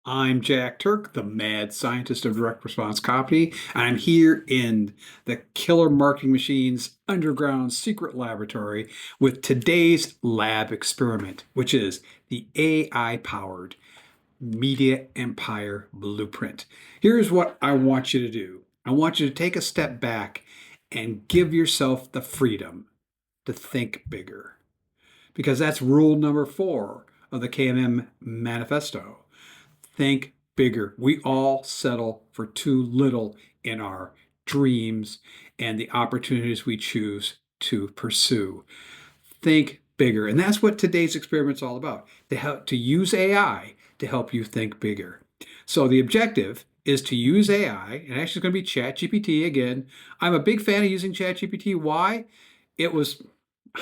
I'm Jack Turk, the mad scientist of direct response copy, and I'm here in the Killer Marketing Machine's underground secret laboratory with today's lab experiment, which is the AI-powered Media Empire Blueprint. Here's what I want you to do. I want you to take a step back and give yourself the freedom to think bigger, because that's rule number 4 of the KMM manifesto. Think bigger. We all settle for too little in our dreams and the opportunities we choose to pursue. Think bigger. And that's what today's experiment's all about, to use AI to help you think bigger. So the objective is to use AI, and actually it's going to be ChatGPT again. I'm a big fan of using ChatGPT. Why? It was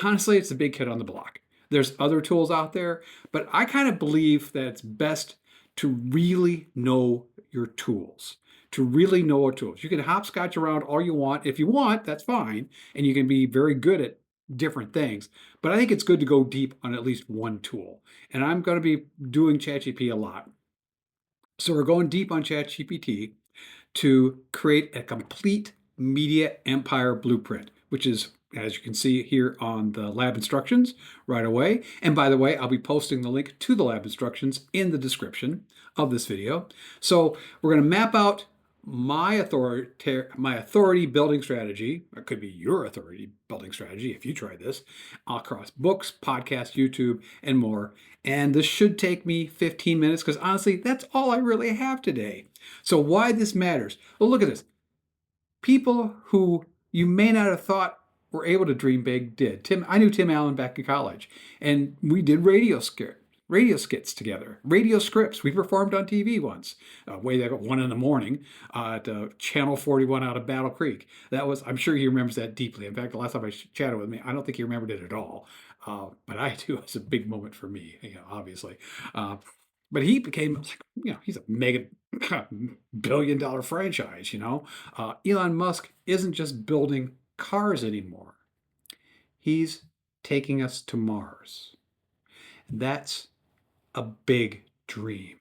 honestly, it's the big kid on the block. There's other tools out there, but I kind of believe that it's best to really know your tools. To really know your tools. You can hopscotch around all you want. If you want, that's fine. And you can be very good at different things. But I think it's good to go deep on at least one tool. And I'm going to be doing ChatGPT a lot. So we're going deep on ChatGPT to create a complete media empire blueprint, which is, as you can see here on the lab instructions right away. And by the way, I'll be posting the link to the lab instructions in the description of this video. So we're going to map out my authority building strategy. It could be your authority building strategy if you try this, across books, podcasts, YouTube, and more. And this should take me 15 minutes because honestly, that's all I really have today. So why this matters? Well, look at this. People who you may not have thought were able to dream big did. I knew Tim Allen back in college, and we did radio skits together, radio scripts. We performed on TV once, way back at 1 in the morning at Channel 41 out of Battle Creek. That was, I'm sure he remembers that deeply. In fact, the last time I chatted with me, I don't think he remembered it at all. But I do. It was a big moment for me, obviously. But he became, he's a mega billion-dollar franchise. Elon Musk isn't just building cars anymore. He's taking us to Mars. That's a big dream.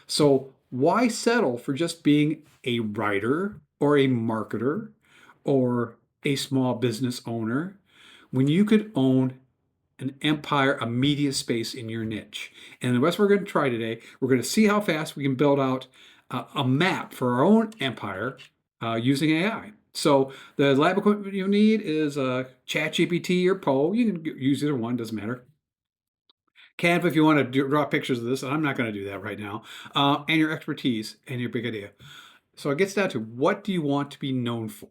So why settle for just being a writer or a marketer or a small business owner when you could own an empire, a media space in your niche? And that's what we're going to try today. We're going to see how fast we can build out a map for our own empire using AI. So the lab equipment you need is ChatGPT or Poe. You can use either one, doesn't matter. Canva if you want to draw pictures of this. I'm not going to do that right now. And your expertise and your big idea. So it gets down to, what do you want to be known for?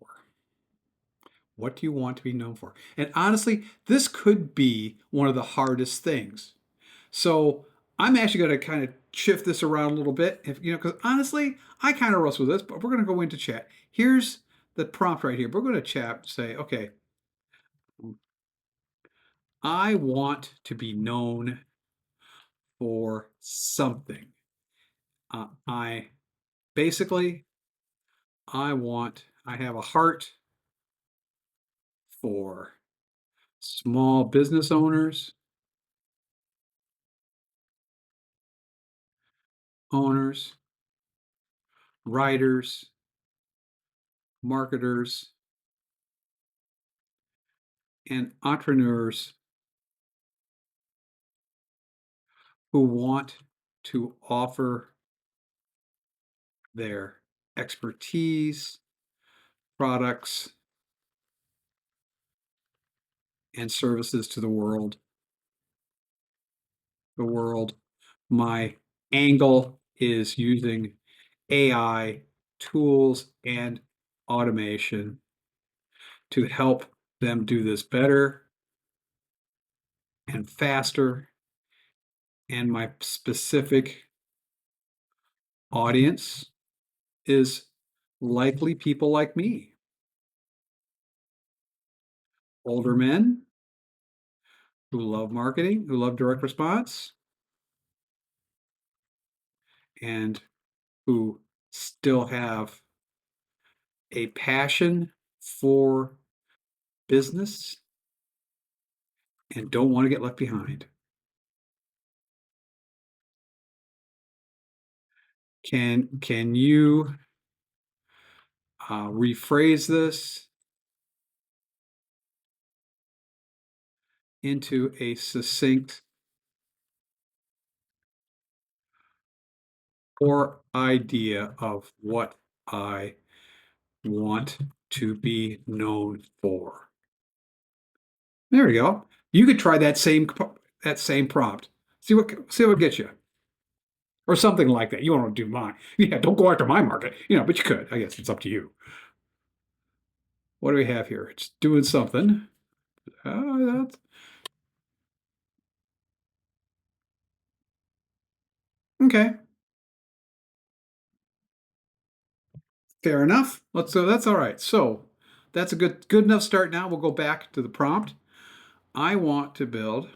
What do you want to be known for? And honestly, this could be one of the hardest things. So I'm actually going to kind of shift this around a little bit, because honestly, I kind of wrestle with this, but we're going to go into chat. Here's the prompt right here. We're going to say, okay, I want to be known for something. I basically, I have a heart for small business owners, writers, marketers, and entrepreneurs who want to offer their expertise, products, and services to the world. My angle is using AI tools and automation to help them do this better and faster. And my specific audience is likely people like me, older men who love marketing, who love direct response, and who still have a passion for business and don't want to get left behind. Can you rephrase this into a succinct or idea of what I want to be known for? There we go. You could try that same prompt. See what gets you, or something like that. You want to do mine? Yeah, don't go after my market, but you could. I guess it's up to you. What do we have here? It's doing something. That's okay. Fair enough. So that's all right. So that's a good enough start. Now we'll go back to the prompt. I want to build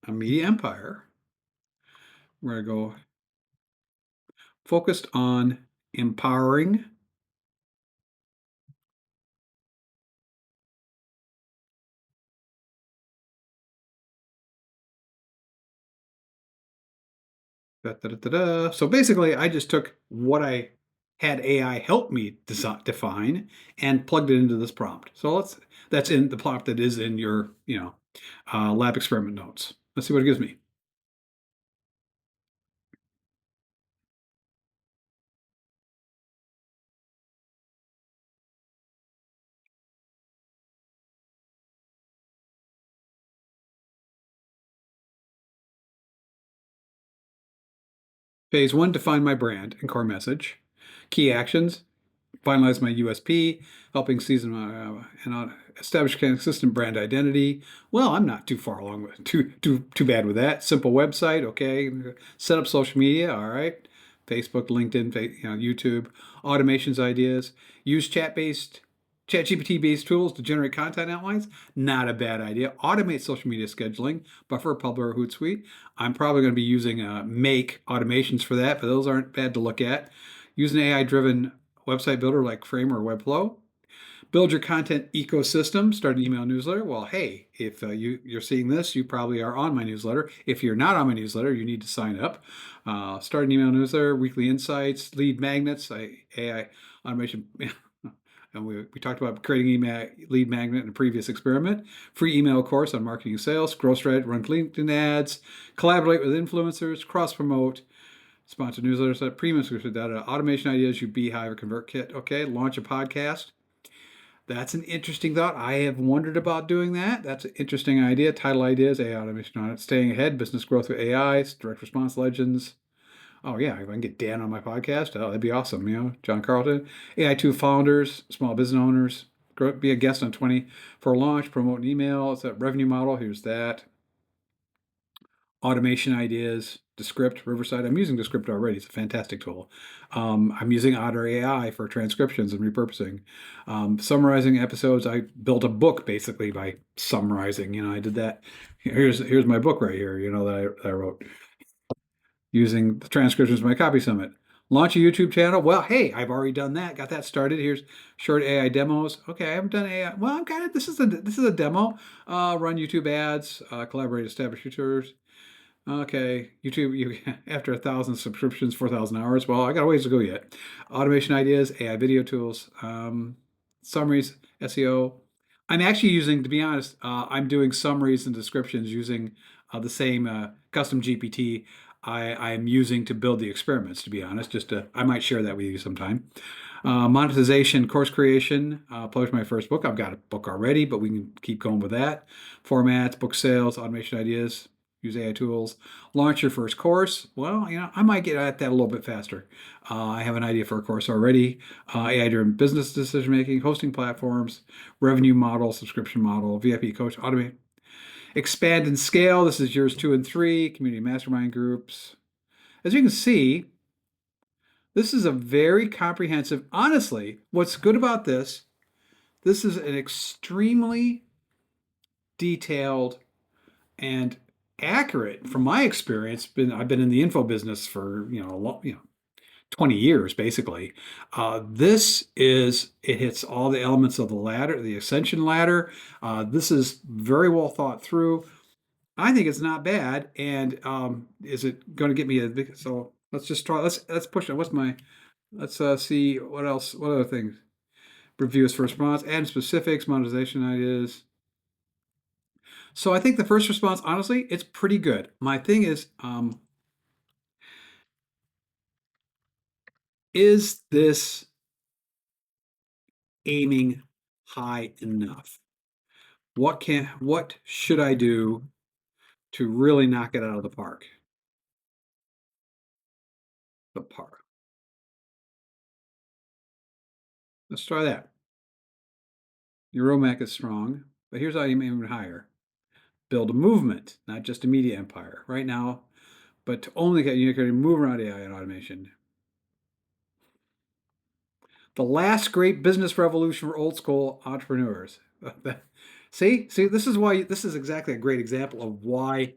a media empire. We're going to go focused on empowering da, da, da, da, da. So basically, I just took what I had AI help me define and plugged it into this prompt. So that's in the prompt that is in your lab experiment notes. Let's see what it gives me. Phase one: define my brand and core message. Key actions: finalize my USP, helping season and establish consistent brand identity. Well, I'm not too far along with too bad with that. Simple website, okay. Set up social media, all right. Facebook, LinkedIn, YouTube, automations ideas. Use ChatGPT based tools to generate content outlines. Not a bad idea. Automate social media scheduling, Buffer, Publer, Hootsuite. I'm probably going to be using Make automations for that, but those aren't bad to look at. Use an AI-driven website builder like Frame or Webflow. Build your content ecosystem. Start an email newsletter. Well, hey, if you're seeing this, you probably are on my newsletter. If you're not on my newsletter, you need to sign up. Start an email newsletter, weekly insights, lead magnets, AI automation. And we talked about creating email lead magnet in a previous experiment. Free email course on marketing and sales, growth strategy, run LinkedIn ads, collaborate with influencers, cross promote, sponsor newsletters, premium subscription data, automation ideas, your Beehive or ConvertKit. Okay, launch a podcast. That's an interesting thought. I have wondered about doing that. That's an interesting idea. Title ideas, AI automation on it. Staying ahead, business growth with AI, direct response legends. Oh yeah, if I can get Dan on my podcast, oh, that'd be awesome. John Carlton, AI2 founders, small business owners, be a guest on 20 for launch, promote an email. It's a revenue model. Here's that. Automation ideas, Descript, Riverside. I'm using Descript already. It's a fantastic tool. I'm using Otter AI for transcriptions and repurposing. Summarizing episodes. I built a book basically by summarizing. I did that. Here's my book right here. That I wrote using the transcriptions of my copy summit. Launch a YouTube channel. Well, hey, I've already done that. Got that started. Here's short AI demos. Okay, I haven't done AI. Well, I've got it. This is a demo. Run YouTube ads. Collaborate, establish YouTubers. Okay, YouTube, after 1,000 subscriptions, 4,000 hours. Well, I got a ways to go yet. Automation ideas, AI video tools, summaries, SEO. I'm actually using, to be honest, I'm doing summaries and descriptions using the same custom GPT I'm using to build the experiments, to be honest. I might share that with you sometime. Monetization, course creation, published my first book. I've got a book already, but we can keep going with that. Formats, book sales, automation ideas, use AI tools. Launch your first course. Well, I might get at that a little bit faster. I have an idea for a course already. AI-driven business decision making, hosting platforms, revenue model, subscription model, VIP coach, automate, expand and scale. This is years 2 and 3, community mastermind groups. As you can see, this is a very comprehensive. Honestly, what's good about this is an extremely detailed and accurate, from my experience. I've been in the info business for 20 years basically. It hits all the elements of the ladder, the ascension ladder. This is very well thought through. I think it's not bad. And is it going to get me a big? So Let's just try. Let's push it. What's my? Let's see what else. What other things? Reviews for response, add specifics, monetization ideas. So I think the first response, honestly, it's pretty good. My thing is this aiming high enough? What should I do to really knock it out of the park? The park. Let's try that. Your roadmap is strong, but here's how you aim even higher. Build a movement, not just a media empire. Right now, but to only get you can move around AI and automation. The last great business revolution for old school entrepreneurs. See, this is exactly a great example of why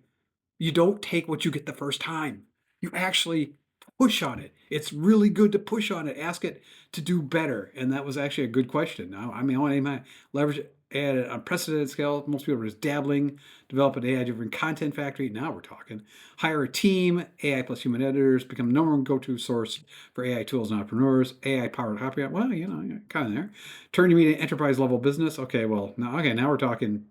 you don't take what you get the first time. You actually push on it. It's really good to push on it. Ask it to do better. And that was actually a good question. I mean, I want to leverage AI at an unprecedented scale. Most people are just dabbling, develop an AI-driven content factory. Now we're talking. Hire a team, AI plus human editors, become the number one go-to source for AI tools and entrepreneurs. AI-powered copy. Well, you're kind of there. Turn your media enterprise-level business. Now we're talking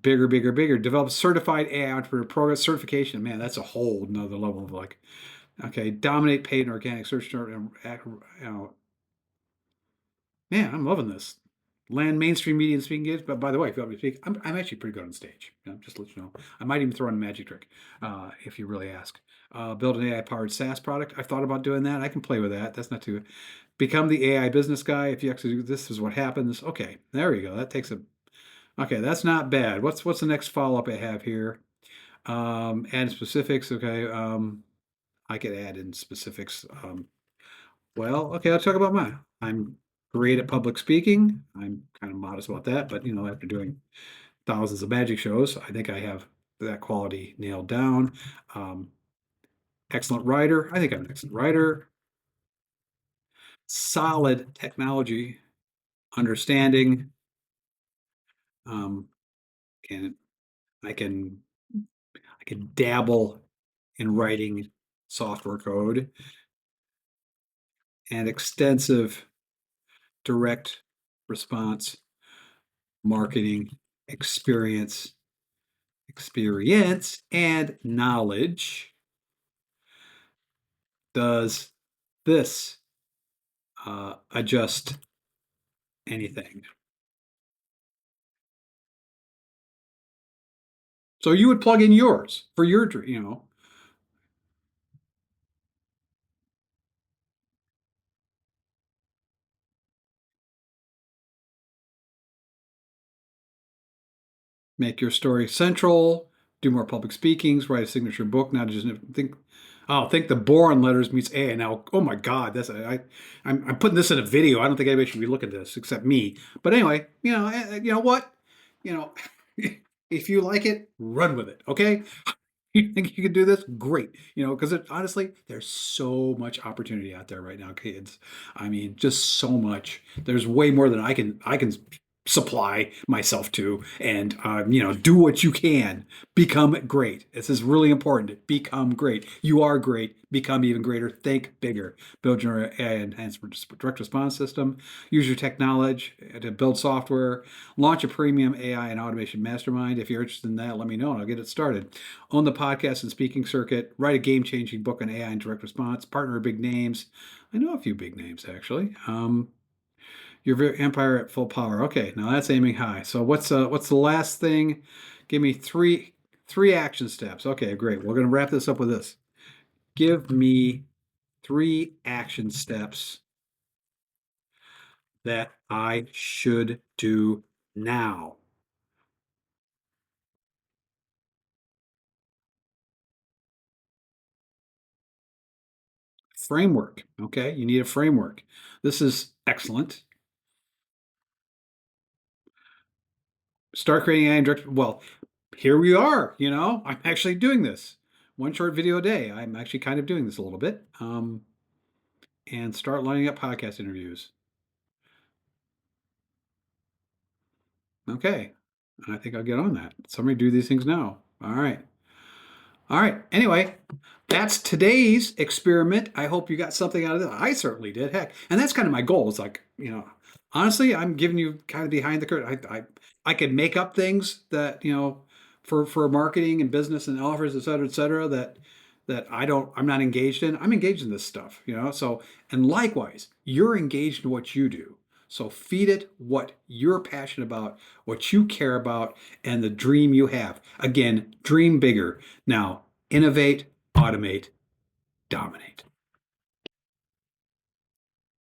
bigger, bigger, bigger. Develop certified AI entrepreneur program certification. Man, that's a whole another level of like, okay, dominate paid and organic search. Man, I'm loving this. Land mainstream media and speaking gigs. But by the way, if you want me to speak, I'm actually pretty good on stage. Just to let you know. I might even throw in a magic trick if you really ask. Build an AI powered SaaS product. I've thought about doing that. I can play with that. That's not too. Become the AI business guy. If you actually do this, is what happens. Okay, there you go. That takes a. Okay, that's not bad. What's the next follow up I have here? Add specifics. Okay. I could add in specifics. Okay, I'll talk about mine. I'm great at public speaking. I'm kind of modest about that, but after doing thousands of magic shows, I think I have that quality nailed down. Um, Excellent writer. I think I'm an excellent writer. Solid technology understanding. Um, can I can I can dabble in writing software code and extensive direct response marketing experience, and knowledge. Does this adjust anything? So you would plug in yours for your. Make your story central, do more public speakings, write a signature book, not just think. Oh, think the boron letters meets A. Now, oh my God, I'm putting this in a video. I don't think anybody should be looking at this except me. But anyway, you know what, you know, if you like it, run with it. Okay, you think you can do this? Great. Because honestly, there's so much opportunity out there right now, kids. I mean, just so much. There's way more than I can supply myself to, and do what you can. Become great. This is really important. Become great. You are great. Become even greater. Think bigger. Build your AI enhanced direct response system. Use your technology to build software. Launch a premium AI and automation mastermind. If you're interested in that, let me know and I'll get it started. Own the podcast and speaking circuit. Write a game-changing book on AI and direct response. Partner with big names. I know a few big names actually. Your empire at full power. Okay, now that's aiming high. So what's the last thing? Give me three action steps. Okay, great. We're gonna wrap this up with this. Give me three action steps that I should do now. Framework. Okay, you need a framework. This is excellent. Start creating AI and direct. Well, here we are. I'm actually doing this. One short video a day. I'm actually kind of doing this a little bit. And start lining up podcast interviews. Okay, I think I'll get on that. Somebody do these things now. All right. All right. Anyway, that's today's experiment. I hope you got something out of it. I certainly did. Heck, and that's kind of my goal. It's like, honestly, I'm giving you kind of behind the curtain. I could make up things that, for marketing and business and offers, et cetera, that I'm not engaged in. I'm engaged in this stuff. So, and likewise, you're engaged in what you do. So feed it what you're passionate about, what you care about, and the dream you have. Again, dream bigger. Now, innovate, automate, dominate.